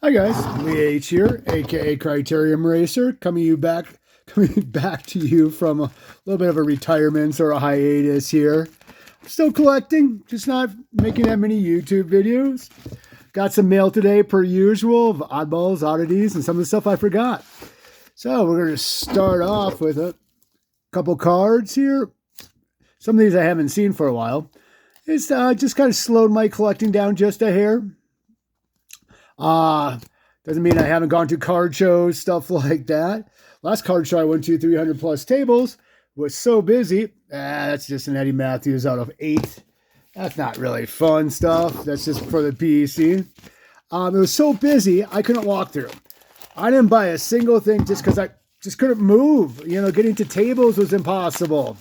Hi guys, Lee H here, aka Criterium Racer, coming back to you from a little bit of a retirement or a hiatus here. Still collecting, just not making that many YouTube videos. Got some mail today, per usual, of oddballs, oddities, and some of the stuff I forgot. So we're going to start off with a couple cards here. Some of these I haven't seen for a while. It's just kind of slowed my collecting down just a hair. Doesn't mean I haven't gone to card shows, stuff like that. Last card show I went to, 300 plus tables, was so busy. That's just an Eddie Matthews out of 8. That's not really fun stuff. That's just for the PC. It was so busy, I couldn't walk through. I didn't buy a single thing just because I just couldn't move. You know, getting to tables was impossible.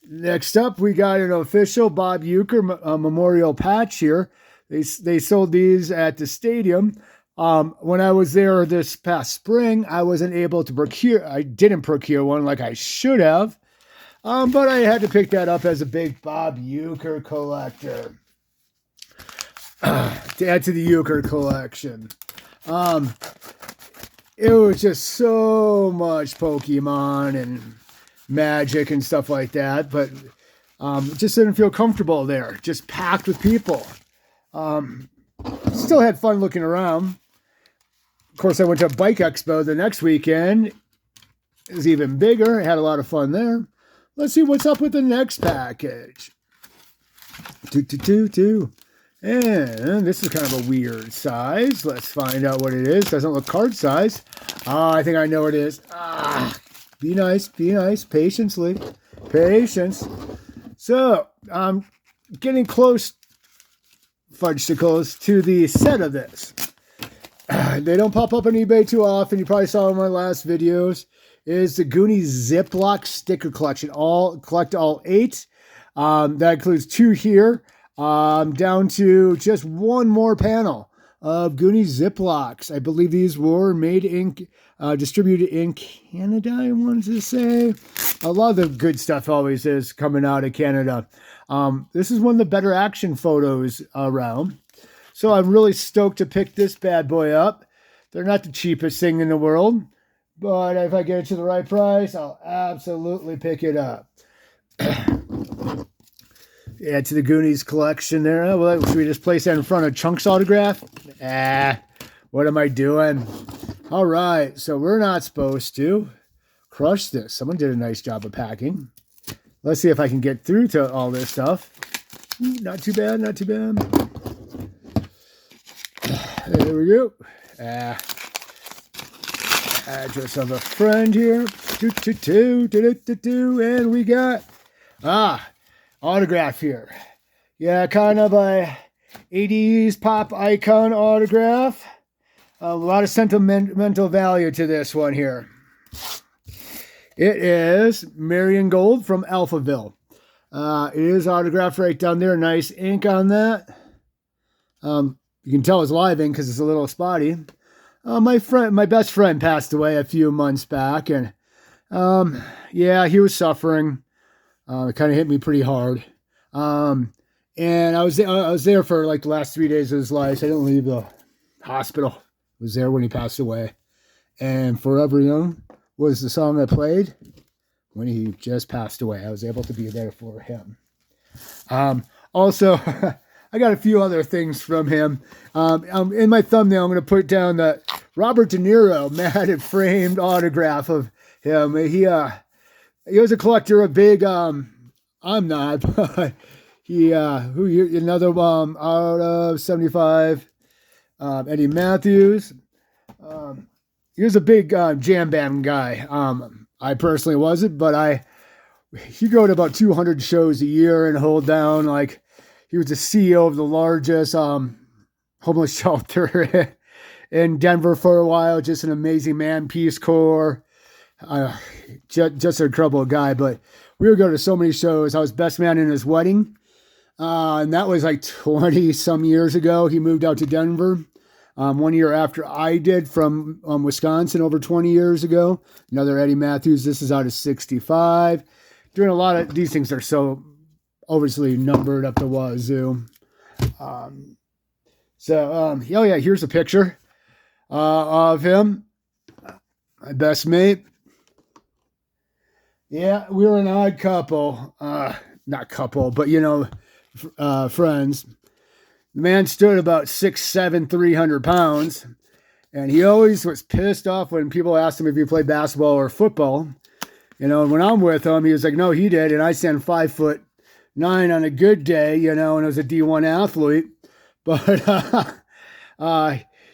Next up, we got an official Bob Uecker memorial patch here. They sold these at the stadium. When I was there this past spring, I wasn't able to procure. I didn't procure one like I should have, but I had to pick that up as a big Bob Uecker collector to add to the Uecker collection. It was just so much Pokemon and Magic and stuff like that, but it just didn't feel comfortable there. Just packed with people. Still had fun looking around. Of course, I went to a bike expo the next weekend. It was even bigger. I had a lot of fun there. Let's see what's up with the next package. And this is kind of a weird size. Let's find out what it is. Doesn't look card size. I think I know what it is. Be nice, patiently. Patience. So, I'm getting close, fudgesicles, to the set of this. They don't pop up on eBay too often. You probably saw in my last videos. It is the Goonies Ziploc sticker collection. Collect all 8. That includes 2 here. Down to just one more panel of Goonies Ziplocs. I believe these were distributed in Canada, I wanted to say. A lot of the good stuff always is coming out of Canada. This is one of the better action photos around. So I'm really stoked to pick this bad boy up. They're not the cheapest thing in the world, but if I get it to the right price, I'll absolutely pick it up. Add to the Goonies collection there. Well, should we just place that in front of Chunk's autograph? What am I doing? All right, so we're not supposed to crush this. Someone did a nice job of packing. Let's see if I can get through to all this stuff. Not too bad, not too bad. There we go. Address of a friend here. And we got autograph here. Yeah, kind of a 80s pop icon autograph. A lot of sentimental value to this one here. It is Marion Gold from Alphaville. It is autographed right down there. Nice ink on that. You can tell it's live ink because it's a little spotty. My best friend passed away a few months back, and yeah, he was suffering. It kind of hit me pretty hard. And I was there for like the last 3 days of his life. I didn't leave the hospital. I was there when he passed away. And Forever Young was the song I played when he just passed away. I was able to be there for him. Also, I got a few other things from him. In my thumbnail, I'm going to put down the Robert De Niro matted framed autograph of him. He was a collector of big, I'm not, but another out of 75, Eddie Matthews. He was a big jam band guy. I personally wasn't, but he go to about 200 shows a year and hold down, like, he was the CEO of the largest homeless shelter in Denver for a while. Just an amazing man, Peace Corps. Just an incredible guy. But we would go to so many shows. I was best man in his wedding. And that was like 20 some years ago. He moved out to Denver 1 year after I did, from Wisconsin over 20 years ago. Another Eddie Matthews. This is out of 65. Doing a lot of these things are so obviously numbered up to wazoo. Oh yeah, here's a picture. of him. My best mate. Yeah, we were an odd couple. Not couple, but friends. The man stood about 6'7", 300 pounds. And he always was pissed off when people asked him if he played basketball or football. And when I'm with him, he was like, no, he did. And I stand 5'9" on a good day, and I was a D1 athlete. But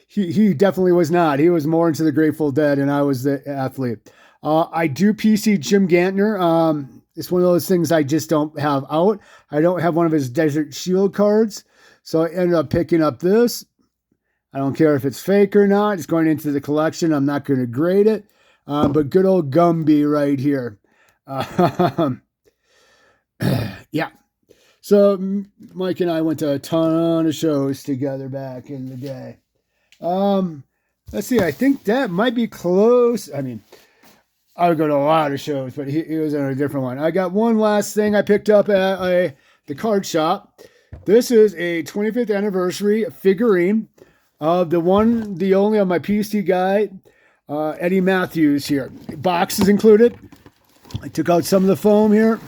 he definitely was not. He was more into the Grateful Dead, and I was the athlete. I do PC Jim Gantner. It's one of those things I just don't have out. I don't have one of his Desert Shield cards. So I ended up picking up this. I don't care if it's fake or not. It's going into the collection. I'm not going to grade it. But good old Gumby right here. Yeah. So Mike and I went to a ton of shows together back in the day. Let's see. I think that might be close. I mean, I would go to a lot of shows, but he was on a different one. I got one last thing I picked up at the card shop. This is a 25th anniversary figurine of the only on my PC guy, Eddie Matthews here. Box is included. I took out some of the foam here.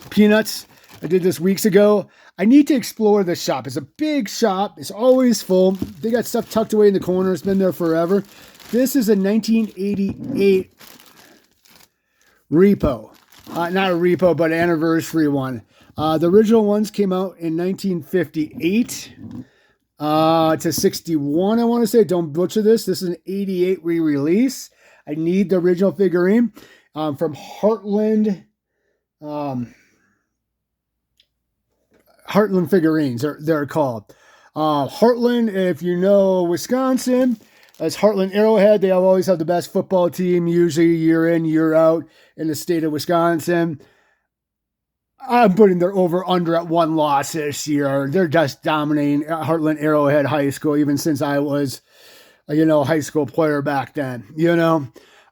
Peanuts. I did this weeks ago. I need to explore this shop. It's a big shop. It's always full. They got stuff tucked away in the corner. It's been there forever. This is a 1988 repo. Not a repo, but an anniversary one. The original ones came out in 1958 to 61, I want to say. Don't butcher this. This is an 88 re-release. I need the original figurine from Heartland. Heartland figurines, they're called. Heartland, if you know Wisconsin, that's Heartland Arrowhead. They always have the best football team, usually year in, year out in the state of Wisconsin. I'm putting their over-under at 1 loss this year. They're just dominating Heartland Arrowhead High School, even since I was, a high school player back then,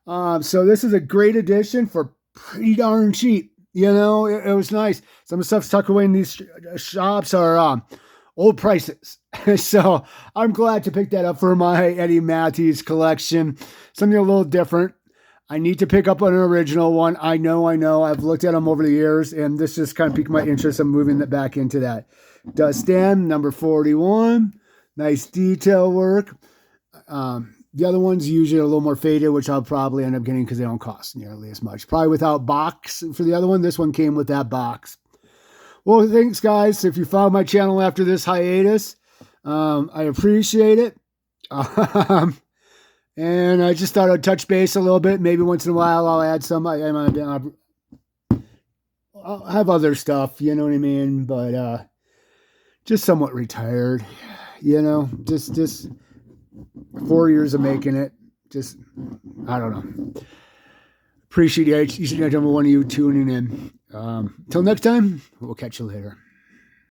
So this is a great addition for pretty darn cheap. It was nice. Some of the stuff's tucked away in these shops are old prices. So I'm glad to pick that up for my Eddie Matthews collection. Something a little different. I need to pick up an original one. I know. I've looked at them over the years, and this just kind of piqued my interest. I'm moving that back into that. Dust Stand, number 41. Nice detail work. The other one's usually a little more faded, which I'll probably end up getting because they don't cost nearly as much. Probably without box for the other one. This one came with that box. Well, thanks, guys. If you followed my channel after this hiatus, I appreciate it. And I just thought I'd touch base a little bit. Maybe once in a while I'll add some. I'll have other stuff, you know what I mean? But just somewhat retired, just 4 years of making it. Just, I don't know. Appreciate each and every one of you tuning in. Till next time, we'll catch you later.